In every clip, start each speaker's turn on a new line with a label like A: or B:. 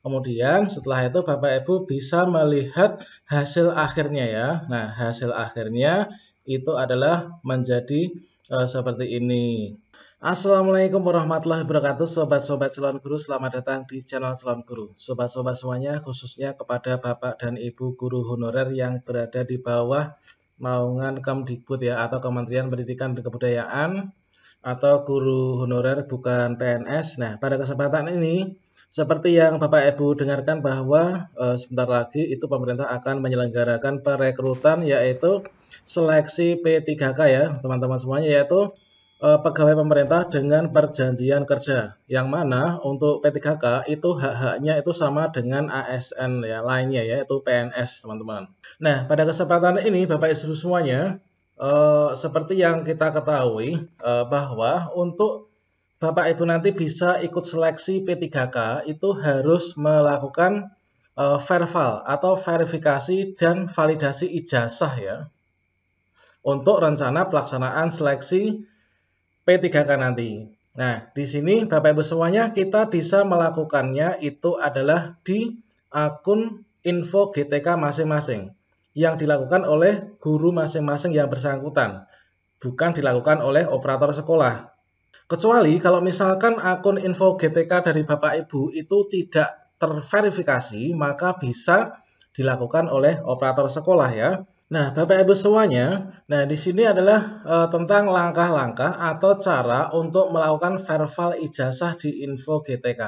A: Kemudian setelah itu Bapak Ibu bisa melihat hasil akhirnya ya. Nah, hasil akhirnya itu adalah menjadi seperti ini. Assalamualaikum warahmatullahi wabarakatuh, sobat-sobat calon guru, selamat datang di channel calon guru. Sobat-sobat semuanya, khususnya kepada Bapak dan Ibu guru honorer yang berada di bawah naungan Kemdikbud ya, atau Kementerian Pendidikan dan Kebudayaan, atau guru honorer bukan PNS. Nah, pada kesempatan ini seperti yang Bapak Ibu dengarkan bahwa sebentar lagi itu pemerintah akan menyelenggarakan perekrutan yaitu seleksi P3K ya teman-teman semuanya, yaitu pegawai pemerintah dengan perjanjian kerja, yang mana untuk P3K itu hak-haknya itu sama dengan ASN ya lainnya yaitu PNS teman-teman. Nah, pada kesempatan ini Bapak Ibu semuanya, seperti yang kita ketahui bahwa untuk Bapak Ibu nanti bisa ikut seleksi P3K itu harus melakukan verval atau verifikasi dan validasi ijazah ya untuk rencana pelaksanaan seleksi P3K nanti. Nah, di sini Bapak Ibu semuanya kita bisa melakukannya itu adalah di akun info GTK masing-masing yang dilakukan oleh guru masing-masing yang bersangkutan, bukan dilakukan oleh operator sekolah. Kecuali kalau misalkan akun info GTK dari Bapak Ibu itu tidak terverifikasi, maka bisa dilakukan oleh operator sekolah ya. Nah, Bapak Ibu semuanya, nah di sini adalah tentang langkah-langkah atau cara untuk melakukan verval ijazah di info GTK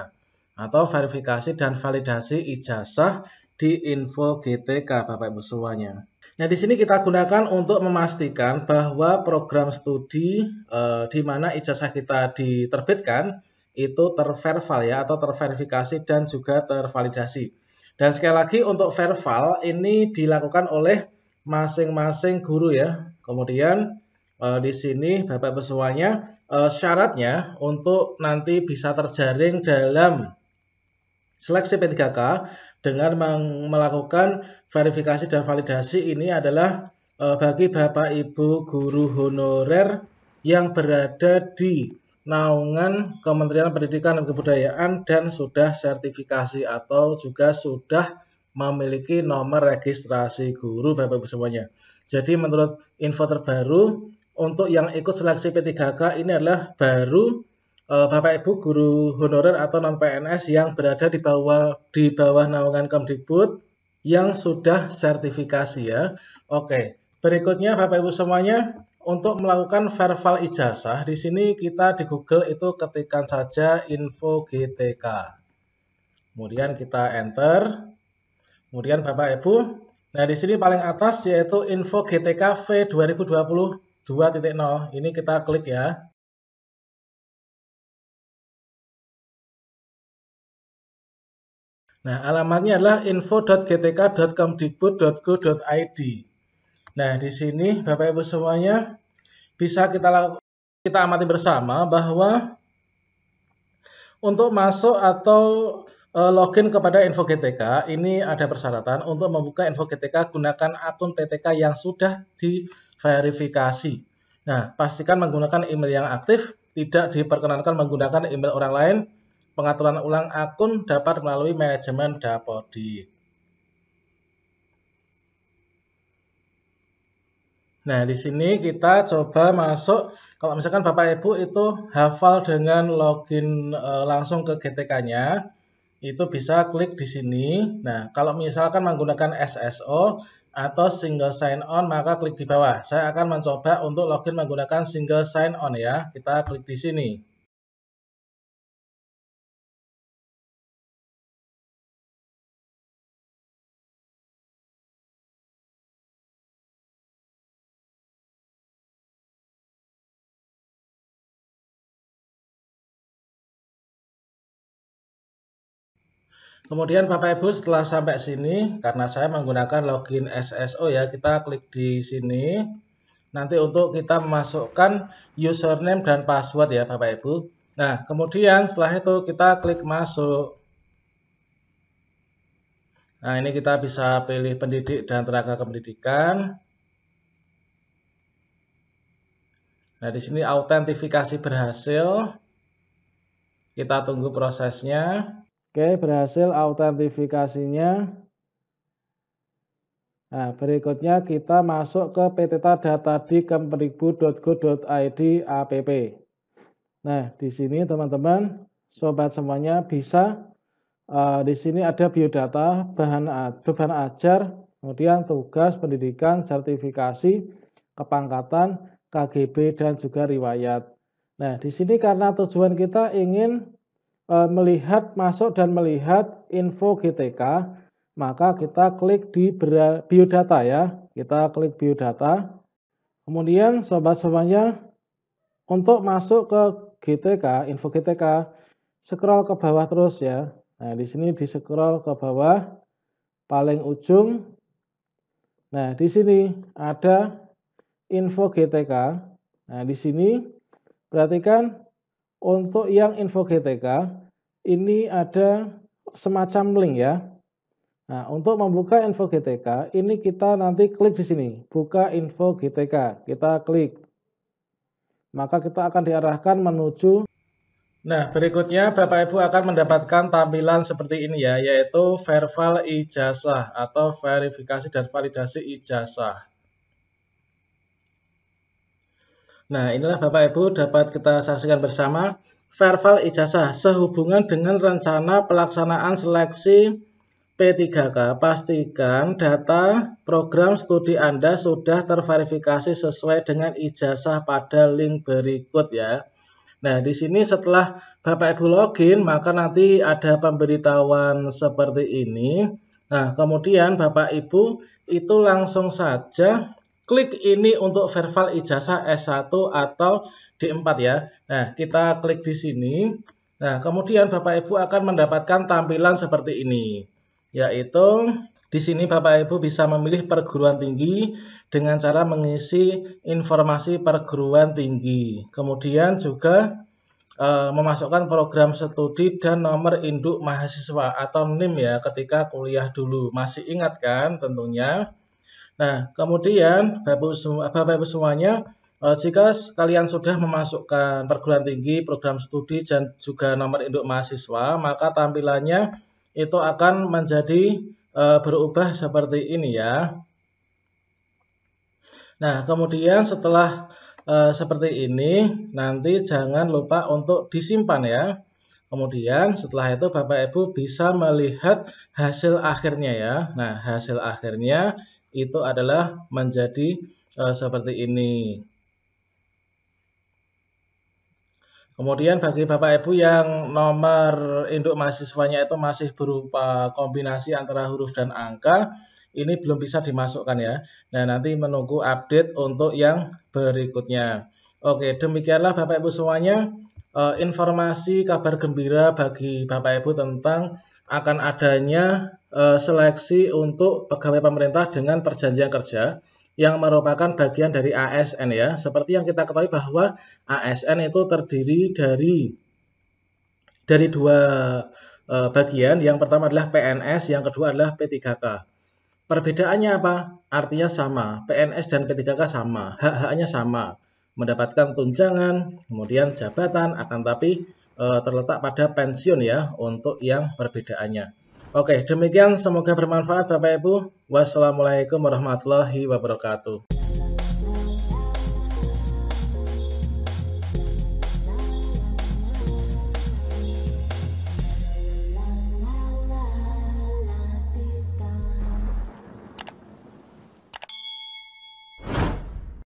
A: atau verifikasi dan validasi ijazah di info GTK Bapak Ibu semuanya. Nah, di sini kita gunakan untuk memastikan bahwa program studi di mana ijazah kita diterbitkan itu terverval ya atau terverifikasi dan juga tervalidasi. Dan sekali lagi untuk verval ini dilakukan oleh masing-masing guru ya. Kemudian di sini Bapak Ibu semuanya syaratnya untuk nanti bisa terjaring dalam seleksi P3K dengan melakukan verifikasi dan validasi ini adalah bagi Bapak Ibu guru honorer yang berada di naungan Kementerian Pendidikan dan Kebudayaan dan sudah sertifikasi atau juga sudah memiliki nomor registrasi guru Bapak Ibu semuanya. Jadi menurut info terbaru untuk yang ikut seleksi P3K ini adalah baru Bapak Ibu guru honorer atau non PNS yang berada di bawah naungan Kemdikbud yang sudah sertifikasi ya. Oke, berikutnya Bapak Ibu semuanya untuk melakukan verval ijazah di sini kita di Google itu ketikkan saja info GTK. Kemudian kita enter. Kemudian Bapak Ibu, nah di sini paling atas yaitu info GTK V 2020 2.0. Ini kita klik ya. Nah, alamatnya adalah info.gtk.kemdikbud.go.id. Nah, di sini Bapak Ibu semuanya bisa kita amati bersama bahwa untuk masuk atau login kepada info GTK ini ada persyaratan. Untuk membuka info GTK gunakan akun PTK yang sudah diverifikasi. Nah, pastikan menggunakan email yang aktif, tidak diperkenankan menggunakan email orang lain. Pengaturan ulang akun dapat melalui manajemen Dapodik. Nah, di sini kita coba masuk. Kalau misalkan Bapak Ibu itu hafal dengan login langsung ke GTK-nya, itu bisa klik di sini. Nah, kalau misalkan menggunakan SSO atau single sign on, maka klik di bawah. Saya akan mencoba untuk login menggunakan single sign on ya. Kita klik di sini. Kemudian Bapak Ibu setelah sampai sini, karena saya menggunakan login SSO ya, kita klik di sini. Nanti untuk kita memasukkan username dan password ya Bapak Ibu. Nah, kemudian setelah itu kita klik masuk. Nah, ini kita bisa pilih pendidik dan tenaga kependidikan. Nah, di sini autentifikasi berhasil. Kita tunggu prosesnya. Oke, berhasil autentifikasinya. Nah, berikutnya kita masuk ke petita data di kemendikbud.go.id app. Nah, di sini teman-teman, sobat semuanya bisa di sini ada biodata, beban ajar, kemudian tugas pendidikan, sertifikasi, kepangkatan, KGB dan juga riwayat. Nah, di sini karena tujuan kita ingin melihat masuk dan melihat info GTK, maka kita klik di biodata ya. Kita klik biodata. Kemudian sobat semuanya untuk masuk ke GTK, info GTK, scroll ke bawah terus ya. Nah, di sini di scroll ke bawah paling ujung. Nah, di sini ada info GTK. Nah, di sini perhatikan untuk yang info GTK ini ada semacam link ya. Nah, untuk membuka info GTK, ini kita nanti klik di sini, buka info GTK. Kita klik. Maka kita akan diarahkan menuju. Nah, berikutnya Bapak Ibu akan mendapatkan tampilan seperti ini ya, yaitu verval ijazah atau verifikasi dan validasi ijazah. Nah, inilah Bapak Ibu dapat kita saksikan bersama verval ijazah sehubungan dengan rencana pelaksanaan seleksi P3K, pastikan data program studi Anda sudah terverifikasi sesuai dengan ijazah pada link berikut ya. Nah, di sini setelah Bapak Ibu login, maka nanti ada pemberitahuan seperti ini. Nah, kemudian Bapak Ibu itu langsung saja klik ini untuk verval ijazah S1 atau D4 ya. Nah, kita klik di sini. Nah, kemudian Bapak Ibu akan mendapatkan tampilan seperti ini. Yaitu di sini Bapak Ibu bisa memilih perguruan tinggi dengan cara mengisi informasi perguruan tinggi. Kemudian juga memasukkan program studi dan nomor induk mahasiswa atau NIM ya ketika kuliah dulu. Masih ingat kan tentunya? Nah, kemudian Bapak Ibu semuanya, jika kalian sudah memasukkan perguruan tinggi, program studi dan juga nomor induk mahasiswa, maka tampilannya itu akan menjadi berubah seperti ini ya. Nah, kemudian setelah seperti ini, nanti jangan lupa untuk disimpan ya. Kemudian setelah itu Bapak Ibu bisa melihat hasil akhirnya ya. Nah, hasil akhirnya itu adalah menjadi seperti ini. Kemudian bagi Bapak Ibu yang nomor induk mahasiswanya itu masih berupa kombinasi antara huruf dan angka, ini belum bisa dimasukkan ya. Nah, nanti menunggu update untuk yang berikutnya. Oke, demikianlah Bapak Ibu semuanya informasi kabar gembira bagi Bapak Ibu tentang akan adanya seleksi untuk pegawai pemerintah dengan perjanjian kerja yang merupakan bagian dari ASN ya. Seperti yang kita ketahui bahwa ASN itu terdiri dari dua bagian. Yang pertama adalah PNS, yang kedua adalah P3K. Perbedaannya apa? Artinya sama. PNS dan P3K sama, hak-haknya sama. Mendapatkan tunjangan, kemudian jabatan, akan tapi terletak pada pensiun ya untuk yang perbedaannya. Oke, demikian semoga bermanfaat Bapak Ibu. Wassalamualaikum warahmatullahi wabarakatuh.